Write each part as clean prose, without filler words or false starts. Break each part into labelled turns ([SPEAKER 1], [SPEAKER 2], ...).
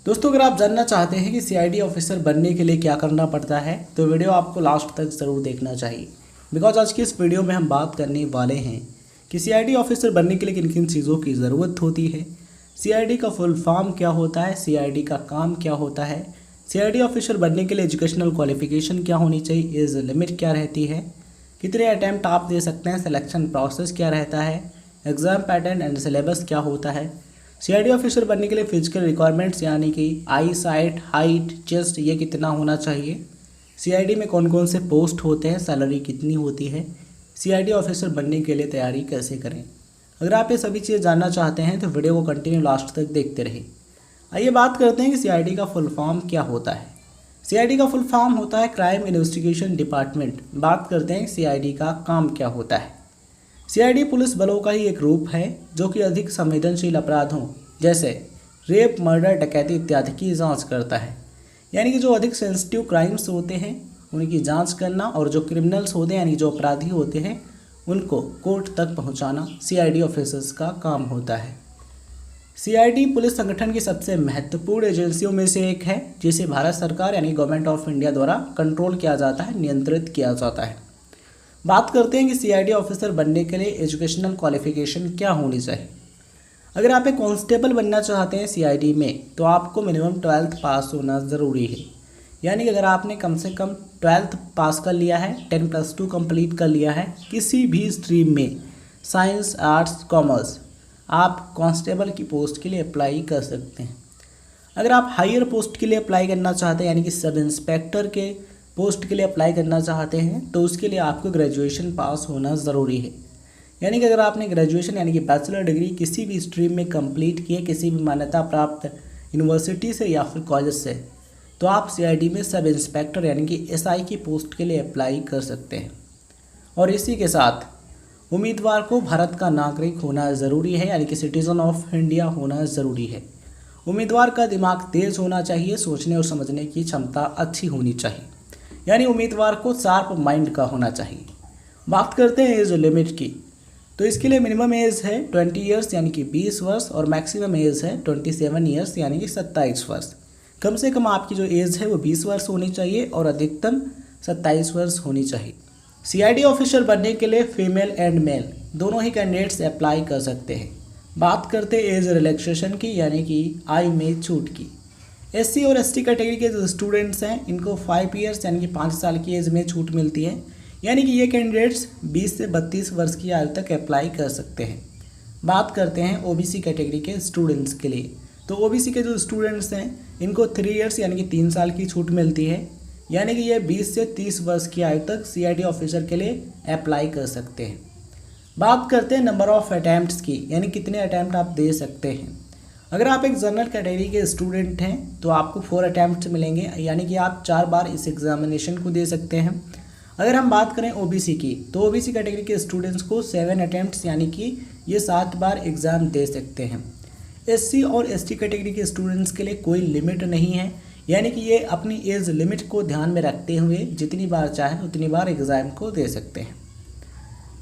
[SPEAKER 1] दोस्तों, अगर आप जानना चाहते हैं कि सीआईडी ऑफिसर बनने के लिए क्या करना पड़ता है तो वीडियो आपको लास्ट तक ज़रूर देखना चाहिए। बिकॉज आज की इस वीडियो में हम बात करने वाले हैं कि सीआईडी ऑफिसर बनने के लिए किन किन चीज़ों की ज़रूरत होती है, सीआईडी का फुल फॉर्म क्या होता है, सीआईडी का काम क्या होता है, सीआईडी ऑफिसर बनने के लिए एजुकेशनल क्वालिफिकेशन क्या होनी चाहिए, एज लिमिट क्या रहती है, कितने अटैम्प्ट आप दे सकते हैं, सिलेक्शन प्रोसेस क्या रहता है, एग्ज़ाम पैटर्न एंड सिलेबस क्या होता है, सीआईडी ऑफिसर बनने के लिए फिजिकल रिक्वायरमेंट्स यानी कि आई साइट, हाइट, चेस्ट ये कितना होना चाहिए, सीआईडी में कौन कौन से पोस्ट होते हैं, सैलरी कितनी होती है, सीआईडी ऑफिसर बनने के लिए तैयारी कैसे करें। अगर आप ये सभी चीज़ें जानना चाहते हैं तो वीडियो को कंटिन्यू लास्ट तक देखते रहिए। आइए बात करते हैं कि सीआईडी का फुल फॉर्म क्या होता है। सीआईडी का फुल फॉर्म होता है क्राइम इन्वेस्टिगेशन डिपार्टमेंट। बात करते हैं सीआईडी का काम क्या होता है। सीआईडी पुलिस बलों का ही एक रूप है जो कि अधिक संवेदनशील अपराधों जैसे रेप, मर्डर, डकैती इत्यादि की जांच करता है। यानी कि जो अधिक सेंसिटिव क्राइम्स होते हैं उनकी जांच करना और जो क्रिमिनल्स होते हैं यानी जो अपराधी होते हैं उनको कोर्ट तक पहुंचाना सीआईडी ऑफिसर्स का काम होता है। सीआईडी पुलिस संगठन की सबसे महत्वपूर्ण एजेंसियों में से एक है जिसे भारत सरकार यानी गवर्नमेंट ऑफ इंडिया द्वारा कंट्रोल किया जाता है, नियंत्रित किया जाता है। बात करते हैं कि सीआईडी ऑफिसर बनने के लिए एजुकेशनल क्वालिफिकेशन क्या होनी चाहिए। अगर आप एक कांस्टेबल बनना चाहते हैं सीआईडी में तो आपको मिनिमम 12th पास होना ज़रूरी है। यानी कि अगर आपने कम से कम 12th पास कर लिया है, 10+2 कंप्लीट कर लिया है किसी भी स्ट्रीम में, साइंस, आर्ट्स, कॉमर्स, आप कांस्टेबल की पोस्ट के लिए अप्लाई कर सकते हैं। अगर आप हायर पोस्ट के लिए अप्लाई करना चाहते हैं यानी कि सब इंस्पेक्टर के पोस्ट के लिए अप्लाई करना चाहते हैं तो उसके लिए आपको ग्रेजुएशन पास होना ज़रूरी है। यानी कि अगर आपने ग्रेजुएशन यानी कि बैचलर डिग्री किसी भी स्ट्रीम में कंप्लीट किए, किसी भी मान्यता प्राप्त यूनिवर्सिटी से या फिर कॉलेज से, तो आप सीआईडी में सब इंस्पेक्टर यानी कि एसआई की पोस्ट के लिए अप्लाई कर सकते हैं। और इसी के साथ उम्मीदवार को भारत का नागरिक होना ज़रूरी है यानी कि सिटीज़न ऑफ इंडिया होना ज़रूरी है। उम्मीदवार का दिमाग तेज़ होना चाहिए, सोचने और समझने की क्षमता अच्छी होनी चाहिए, यानी उम्मीदवार को शार्प माइंड का होना चाहिए। बात करते हैं एज लिमिट की, तो इसके लिए मिनिमम एज है 20 ईयर्स यानी कि 20 वर्ष और मैक्सिमम एज है 27 ईयर्स यानी कि 27 वर्ष। कम से कम आपकी जो एज है वो 20 वर्ष होनी चाहिए और अधिकतम 27 वर्ष होनी चाहिए। सीआईडी ऑफिसर बनने के लिए फीमेल एंड मेल दोनों ही कैंडिडेट्स अप्लाई कर सकते हैं। बात करते हैं एज रिलैक्सेशन की यानी कि आयु में छूट की। एससी और एसटी कैटेगरी के जो स्टूडेंट्स हैं इनको 5 ईयर्स यानी कि 5 साल की एज में छूट मिलती है। यानी कि ये कैंडिडेट्स 20 से 32 वर्ष की आयु तक अप्लाई कर सकते हैं। बात करते हैं ओबीसी कैटेगरी के स्टूडेंट्स के लिए, तो ओबीसी के जो स्टूडेंट्स हैं इनको 3 ईयर्स यानी कि 3 साल की छूट मिलती है। यानी कि ये 20 से 30 वर्ष की आयु तक सीआईडी ऑफिसर के लिए अप्लाई कर सकते हैं। बात करते हैं नंबर ऑफ अटैम्प्ट्स की, यानी कितने अटैम्प्ट आप दे सकते हैं। अगर आप एक जनरल कैटेगरी के स्टूडेंट हैं तो आपको 4 अटैम्प्ट मिलेंगे, यानी कि आप 4 बार इस एग्जामिनेशन को दे सकते हैं। अगर हम बात करें ओबीसी की तो ओबीसी कैटेगरी के स्टूडेंट्स को 7 अटैम्प्ट्स यानी कि ये 7 बार एग्ज़ाम दे सकते हैं। एससी और एसटी कैटेगरी के स्टूडेंट्स के लिए कोई लिमिट नहीं है, यानी कि ये अपनी एज लिमिट को ध्यान में रखते हुए जितनी बार चाहें उतनी बार एग्ज़ाम को दे सकते हैं।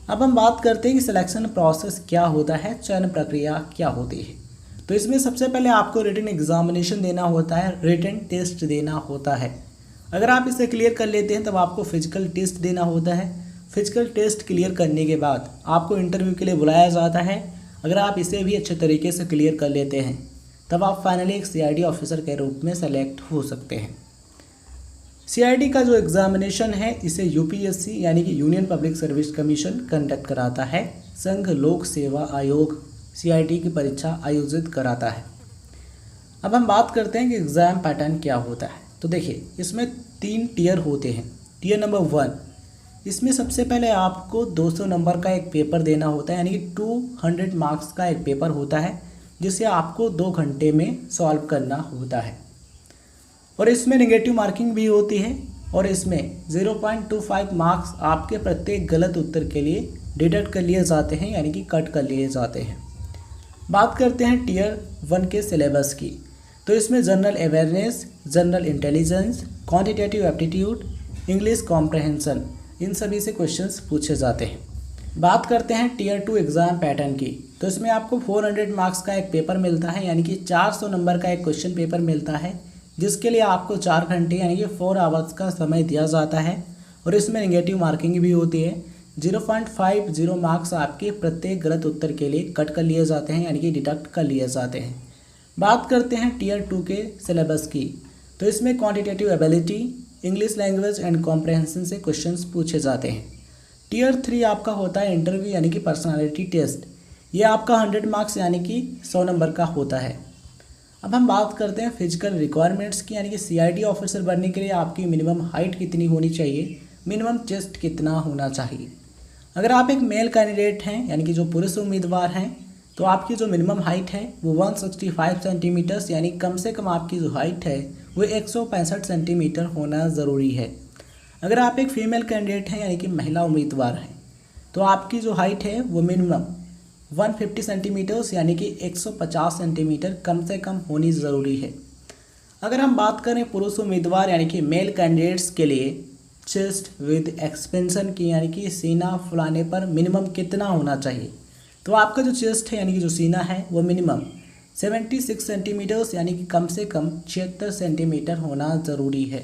[SPEAKER 1] अब हम बात करते हैं कि सिलेक्शन प्रोसेस क्या होता है, चयन प्रक्रिया क्या होती है। तो इसमें सबसे पहले आपको रिटन एग्जामिनेशन देना होता है, रिटन टेस्ट देना होता है। अगर आप इसे क्लियर कर लेते हैं तब आपको फिजिकल टेस्ट देना होता है। फिजिकल टेस्ट क्लियर करने के बाद आपको इंटरव्यू के लिए बुलाया जाता है। अगर आप इसे भी अच्छे तरीके से क्लियर कर लेते हैं तब आप फाइनली एक सीआईडी ऑफिसर के रूप में सेलेक्ट हो सकते हैं। सीआईडी का जो एग्जामिनेशन है इसे यूपीएससी यानी कि union public service commission conduct कराता है। संघ लोक सेवा आयोग सीआईडी की परीक्षा आयोजित कराता है। अब हम बात करते हैं कि एग्ज़ाम पैटर्न क्या होता है। तो देखिए इसमें 3 टियर होते हैं। टियर नंबर 1, इसमें सबसे पहले आपको 200 नंबर का एक पेपर देना होता है, यानी कि 200 मार्क्स का एक पेपर होता है जिसे आपको 2 घंटे में सॉल्व करना होता है। और इसमें नेगेटिव मार्किंग भी होती है और इसमें 0.25 मार्क्स आपके प्रत्येक गलत उत्तर के लिए डिडक्ट कर लिए जाते हैं, यानी कि कट कर लिए जाते हैं। बात करते हैं टियर 1 के सिलेबस की, तो इसमें general awareness, general intelligence, quantitative aptitude, English comprehension, इन सभी से क्वेश्चंस पूछे जाते हैं। बात करते हैं टियर 2 एग्ज़ाम पैटर्न की, तो इसमें आपको 400 मार्क्स का एक पेपर मिलता है, यानी कि 400 नंबर का एक क्वेश्चन पेपर मिलता है, जिसके लिए आपको 4 घंटे यानी कि 4 आवर्स का समय दिया जाता है। और इसमें नेगेटिव मार्किंग भी होती है। 0.50 मार्क्स आपके प्रत्येक गलत उत्तर के लिए कट कर लिए जाते हैं, यानी कि डिडक्ट कर लिए जाते हैं। बात करते हैं टीयर 2 के सिलेबस की, तो इसमें quantitative ability, English language and comprehension से क्वेश्चंस पूछे जाते हैं। टीयर 3 आपका होता है इंटरव्यू यानी कि पर्सनालिटी टेस्ट। ये आपका 100 मार्क्स यानी कि 100 नंबर का होता है। अब हम बात करते हैं फिजिकल रिक्वायरमेंट्स की, यानी कि सीआईडी ऑफिसर बनने के लिए आपकी मिनिमम हाइट कितनी होनी चाहिए, मिनिमम चेस्ट कितना होना चाहिए। अगर आप एक मेल कैंडिडेट हैं यानी कि जो पुरुष उम्मीदवार हैं, तो आपकी जो मिनिमम हाइट है वो 165 सेंटीमीटर्स यानी कम से कम आपकी जो हाइट है वो 165 सेंटीमीटर होना ज़रूरी है। अगर आप एक फीमेल कैंडिडेट हैं यानी कि महिला उम्मीदवार हैं, तो आपकी जो हाइट है वो मिनिमम 150 सेंटीमीटर्स यानी कि 150 सेंटीमीटर कम से कम होनी ज़रूरी है। अगर हम बात करें पुरुष उम्मीदवार यानी कि मेल कैंडिडेट्स के लिए चेस्ट विद एक्सपेंशन की, यानी कि सीना फुलाने पर मिनिमम कितना होना चाहिए, तो आपका जो चेस्ट है यानी कि जो सीना है वो मिनिमम 76 सेंटीमीटर्स यानी कि कम से कम 76 सेंटीमीटर होना ज़रूरी है।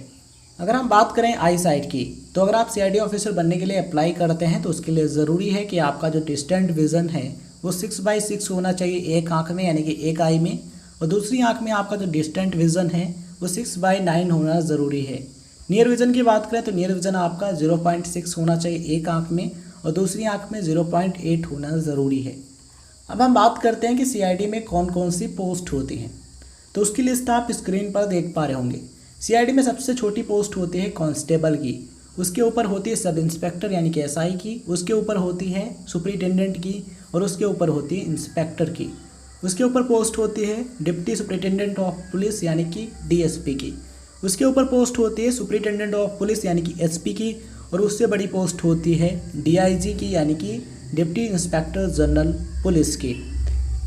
[SPEAKER 1] अगर हम बात करें आई साइट की, तो अगर आप सीआईडी ऑफिसर बनने के लिए अप्लाई करते हैं तो उसके लिए ज़रूरी है कि आपका जो डिस्टेंट विज़न है वो 6/6 होना चाहिए एक आँख में यानी कि एक आई में, और दूसरी आँख में आपका जो डिस्टेंट विज़न है वो 6/9 होना ज़रूरी है। नियर विज़न की बात करें तो नियर विज़न आपका 0.6 होना चाहिए एक आँख में, और दूसरी आँख में 0.8 होना ज़रूरी है। अब हम बात करते हैं कि सीआईडी में कौन कौन सी पोस्ट होती हैं, तो उसकी लिस्ट आप स्क्रीन पर देख पा रहे होंगे। सीआईडी में सबसे छोटी पोस्ट होती है कांस्टेबल की, उसके ऊपर होती है सब इंस्पेक्टर यानी कि एसआई की, उसके ऊपर होती है सुपरिटेंडेंट की, और उसके ऊपर होती है इंस्पेक्टर की। उसके ऊपर पोस्ट होती है डिप्टी सुपरिटेंडेंट ऑफ पुलिस यानी कि डीएसपी की। उसके ऊपर पोस्ट होती है सुपरिटेंडेंट ऑफ पुलिस यानी कि एसपी की, और उससे बड़ी पोस्ट होती है डीआईजी की यानी कि डिप्टी इंस्पेक्टर जनरल पुलिस की।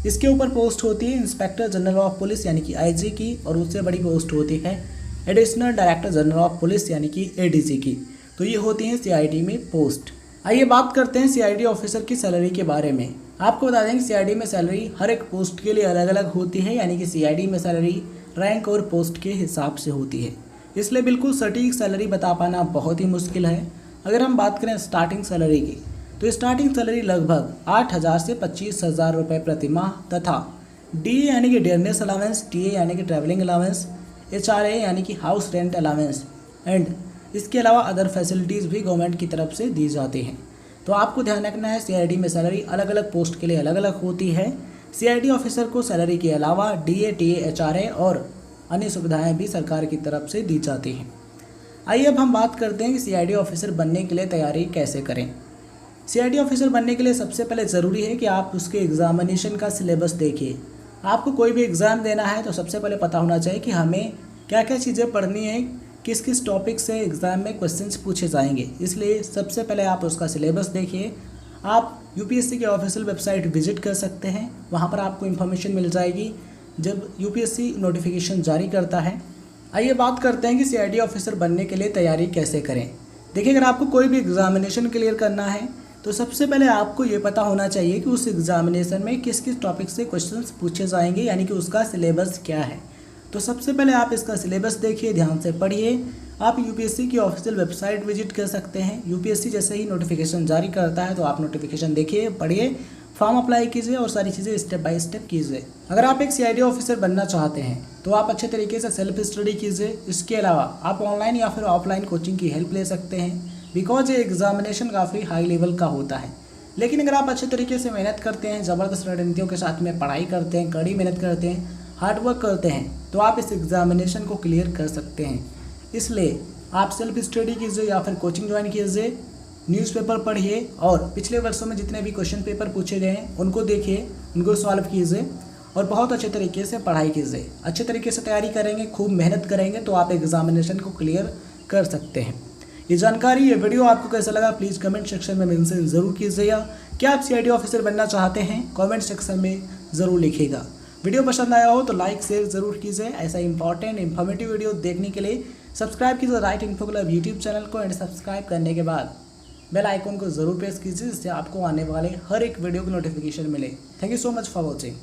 [SPEAKER 1] इसके ऊपर पोस्ट होती है इंस्पेक्टर जनरल ऑफ पुलिस यानी कि आईजी की, और उससे बड़ी पोस्ट होती है additional director general of police यानी कि एडीजी की। तो ये होती हैं सीआईडी में पोस्ट। आइए बात करते हैं सीआईडी ऑफिसर की सैलरी के बारे में। आपको बता दें कि सीआईडी में सैलरी हर एक पोस्ट के लिए अलग अलग होती है, यानी कि सीआईडी में सैलरी रैंक और पोस्ट के हिसाब से होती है, इसलिए बिल्कुल सटीक सैलरी बता पाना बहुत ही मुश्किल है। अगर हम बात करें स्टार्टिंग सैलरी की, तो स्टार्टिंग सैलरी लगभग 8,000 से 25,000 रुपये प्रति माह, तथा डीए यानी कि डियरनेस अलावेंस, टीए यानी कि ट्रैवलिंग अलावेंस, एचआरए यानी कि हाउस रेंट अलावेंस एंड इसके अलावा अदर फैसिलिटीज़ भी गवर्नमेंट की तरफ से दी जाती हैं। तो आपको ध्यान रखना है सीआईडी में सैलरी अलग अलग पोस्ट के लिए अलग अलग होती है। सीआईडी ऑफिसर को सैलरी के अलावा डीए, टीए, एचआरए और अन्य सुविधाएं भी सरकार की तरफ से दी जाती हैं। आइए अब हम बात करते हैं कि सीआईडी ऑफिसर बनने के लिए तैयारी कैसे करें। सीआईडी ऑफिसर बनने के लिए सबसे पहले ज़रूरी है कि आप उसके एग्जामिनेशन का सिलेबस देखिए। आपको कोई भी एग्ज़ाम देना है तो सबसे पहले पता होना चाहिए कि हमें क्या क्या चीज़ें पढ़नी है, किस किस टॉपिक से एग्ज़ाम में क्वेश्चंस पूछे जाएंगे। इसलिए सबसे पहले आप उसका सिलेबस देखिए। आप यूपीएससी के ऑफिशियल वेबसाइट विजिट कर सकते हैं, वहाँ पर आपको इन्फॉर्मेशन मिल जाएगी जब यूपीएससी नोटिफिकेशन जारी करता है। आइए बात करते हैं कि सीआईडी ऑफिसर बनने के लिए तैयारी कैसे करें। देखिए, अगर आपको कोई भी एग्जामिनेशन क्लियर करना है तो सबसे पहले आपको ये पता होना चाहिए कि उस एग्जामिनेशन में किस किस टॉपिक से क्वेश्चंस पूछे जाएंगे, यानी कि उसका सिलेबस क्या है। तो सबसे पहले आप इसका सिलेबस देखिए, ध्यान से पढ़िए। आप यूपीएससी की ऑफिशियल वेबसाइट विजिट कर सकते हैं। यूपीएससी जैसे ही नोटिफिकेशन जारी करता है तो आप नोटिफिकेशन देखिए, पढ़िए, फॉर्म अप्लाई कीजिए और सारी चीज़ें स्टेप बाय स्टेप कीजिए। अगर आप एक सीआईडी ऑफिसर बनना चाहते हैं तो आप अच्छे तरीके से सेल्फ स्टडी कीजिए। इसके अलावा आप ऑनलाइन या फिर ऑफलाइन कोचिंग की हेल्प ले सकते हैं, बिकॉज ये एग्जामिनेशन काफ़ी हाई लेवल का होता है। लेकिन अगर आप अच्छे तरीके से मेहनत करते हैं, ज़बरदस्त रणनीतियों के साथ में पढ़ाई करते हैं, कड़ी मेहनत करते हैं, हार्डवर्क करते हैं, तो आप इस एग्जामिनेशन को क्लियर कर सकते हैं। इसलिए आप सेल्फ स्टडी कीजिए या फिर कोचिंग ज्वाइन कीजिए, न्यूज़पेपर पढ़िए और पिछले वर्षों में जितने भी क्वेश्चन पेपर पूछे गए हैं उनको देखिए, उनको सॉल्व कीजिए और बहुत अच्छे तरीके से पढ़ाई कीजिए। अच्छे तरीके से तैयारी करेंगे, खूब मेहनत करेंगे तो आप एग्जामिनेशन को क्लियर कर सकते हैं। ये जानकारी, ये वीडियो आपको कैसा लगा प्लीज़ कमेंट सेक्शन में मेंशन ज़रूर कीजिएगा। क्या आप सीआईडी ऑफिसर बनना चाहते हैं, कमेंट सेक्शन में ज़रूर लिखिएगा। वीडियो पसंद आया हो तो लाइक शेयर ज़रूर कीजिए। ऐसा इंपॉर्टेंट इन्फॉर्मेटिव वीडियो देखने के लिए सब्सक्राइब कीजिए right info club YouTube channel को, एंड सब्सक्राइब करने के बाद बेल आइकॉन को ज़रूर प्रेस कीजिए जिससे आपको आने वाले हर एक वीडियो की नोटिफिकेशन मिले। Thank you so much for watching.